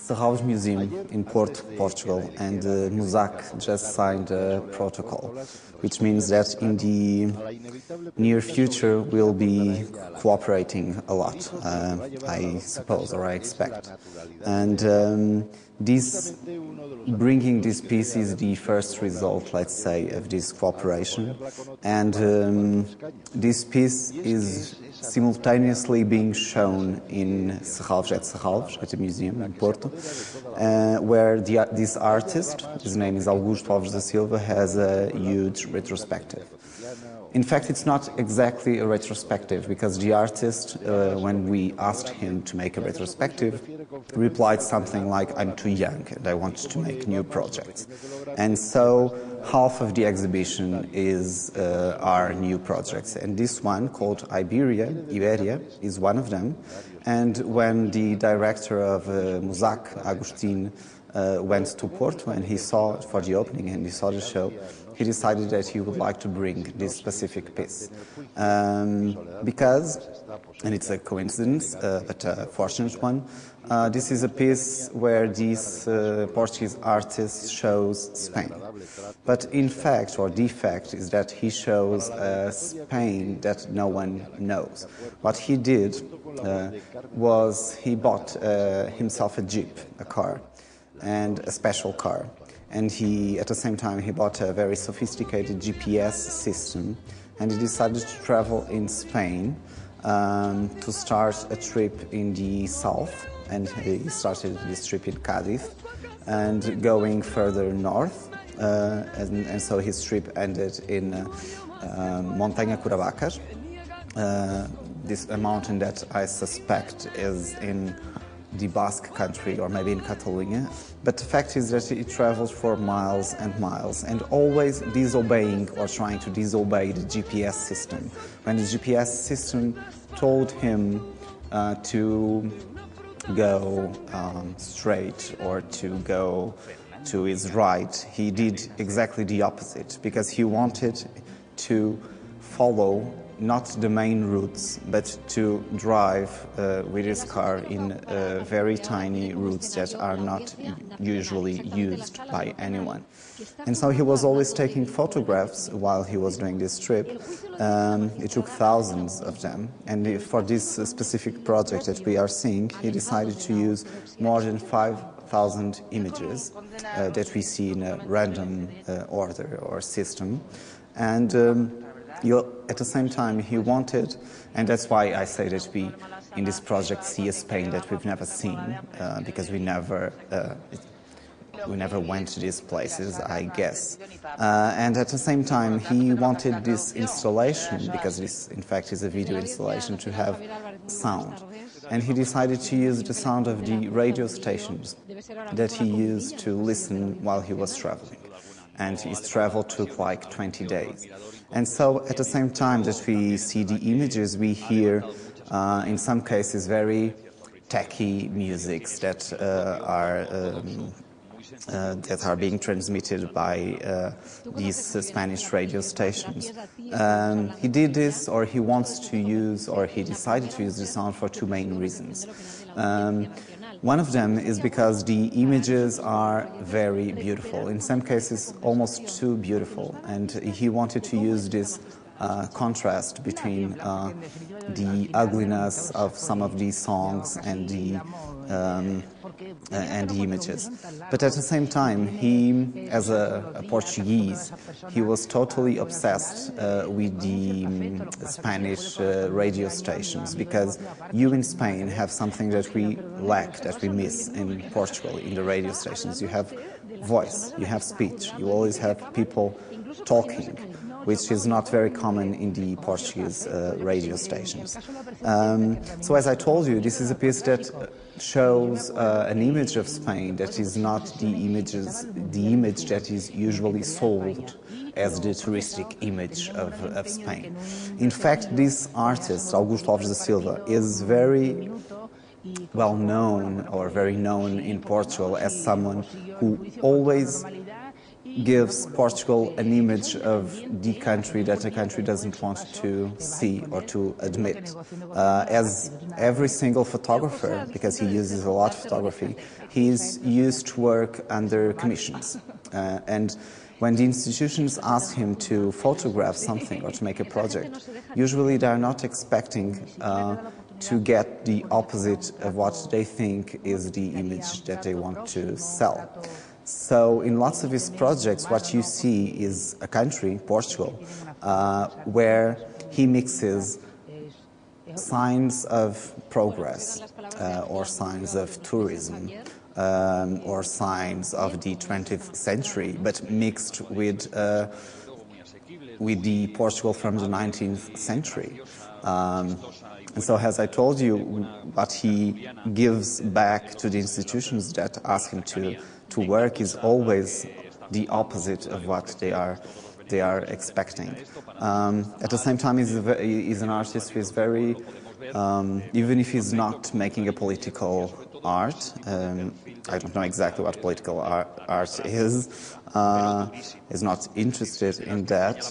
Serralves Museum in Porto, Portugal, and MUSAC just signed a protocol, which means that in the near future we'll be cooperating a lot, I suppose, or I expect. And bringing this piece is the first result, let's say, of this cooperation. And this piece is simultaneously being shown in Serralves, at the museum in Porto, where this artist, his name is Augusto Alves da Silva, has a huge retrospective. In fact, it's not exactly a retrospective, because the artist, when we asked him to make a retrospective, replied something like, "I'm too young and I want to make new projects." And so half of the exhibition are new projects. And this one, called Iberia, is one of them. And when the director of MUSAC, Agustin, went to Porto and he saw it for the opening and he saw the show, he decided that he would like to bring this specific piece. Because, and it's a coincidence, but a fortunate one, this is a piece where this Portuguese artist shows Spain. But in fact, or the fact, is that he shows Spain that no one knows. What he did was he bought himself a Jeep, a car, and a special car. And at the same time, he bought a very sophisticated GPS system, and he decided to travel in Spain to start a trip in the south. And he started this trip in Cádiz, and going further north, and so his trip ended in Montanha Curavaca, a mountain that I suspect is in the Basque country, or maybe in Catalonia. But the fact is that he travels for miles and miles, and always disobeying or trying to disobey the GPS system. When the GPS system told him to go straight or to go to his right, he did exactly the opposite, because he wanted to follow not the main routes, but to drive with his car in very tiny routes that are not usually used by anyone. And so he was always taking photographs while he was doing this trip. It took thousands of them. And for this specific project that we are seeing, he decided to use more than 5,000 images that we see in a random order or system. And at the same time, he wanted, and that's why I say that we, in this project, see a Spain that we've never seen, because we never went to these places, I guess. And at the same time, he wanted this installation, because this, in fact, is a video installation, to have sound. And he decided to use the sound of the radio stations that he used to listen while he was traveling. And his travel took like 20 days. And so at the same time that we see the images, we hear, in some cases, very techy musics that are being transmitted by these Spanish radio stations. He did this, or he wants to use, or he decided to use the sound for two main reasons. One of them is because the images are very beautiful, in some cases almost too beautiful, and he wanted to use this contrast between the ugliness of some of these songs and the images. But at the same time, he, as a Portuguese, he was totally obsessed with the Spanish radio stations, because you in Spain have something that we lack, that we miss in Portugal, in the radio stations. You have voice, you have speech, you always have people talking, which is not very common in the Portuguese radio stations. So as I told you, this is a piece that shows an image of Spain that is not the image that is usually sold as the touristic image of Spain. In fact, this artist, Augusto Alves da Silva, is very well known, or very known in Portugal, as someone who always gives Portugal an image of the country that the country doesn't want to see or to admit. As every single photographer, because he uses a lot of photography, he's used to work under commissions. And when the institutions ask him to photograph something or to make a project, usually they are not expecting to get the opposite of what they think is the image that they want to sell. So in lots of his projects, what you see is a country, Portugal, where he mixes signs of progress or signs of tourism or signs of the 20th century, but mixed with the Portugal from the 19th century. And so, as I told you, what he gives back to the institutions that ask him to work is always the opposite of what they are expecting. At the same time, he's an artist who is very, even if he's not making a political art, I don't know exactly what political art is, is not interested in that.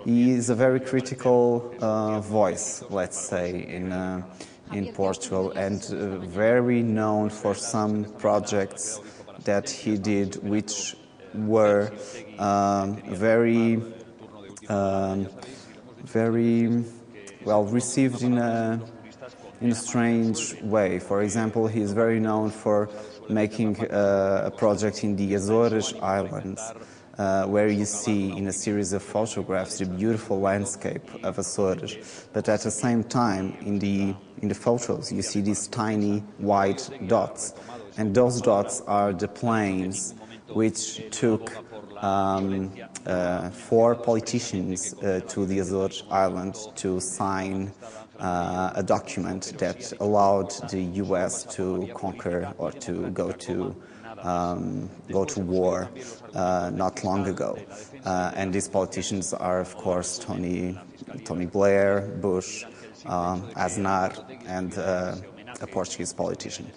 He is a very critical voice, let's say, in Portugal, and very known for some projects that he did, which were very well received in a strange way. For example, he is very known for making a project in the Azores Islands, where you see in a series of photographs the beautiful landscape of Azores, but at the same time in the photos you see these tiny white dots, and those dots are the planes which took 4 politicians to the Azores Islands to sign a document that allowed the U.S. to conquer or to go to war not long ago. And these politicians are, of course, Tony Blair, Bush, Aznar, and a Portuguese politician.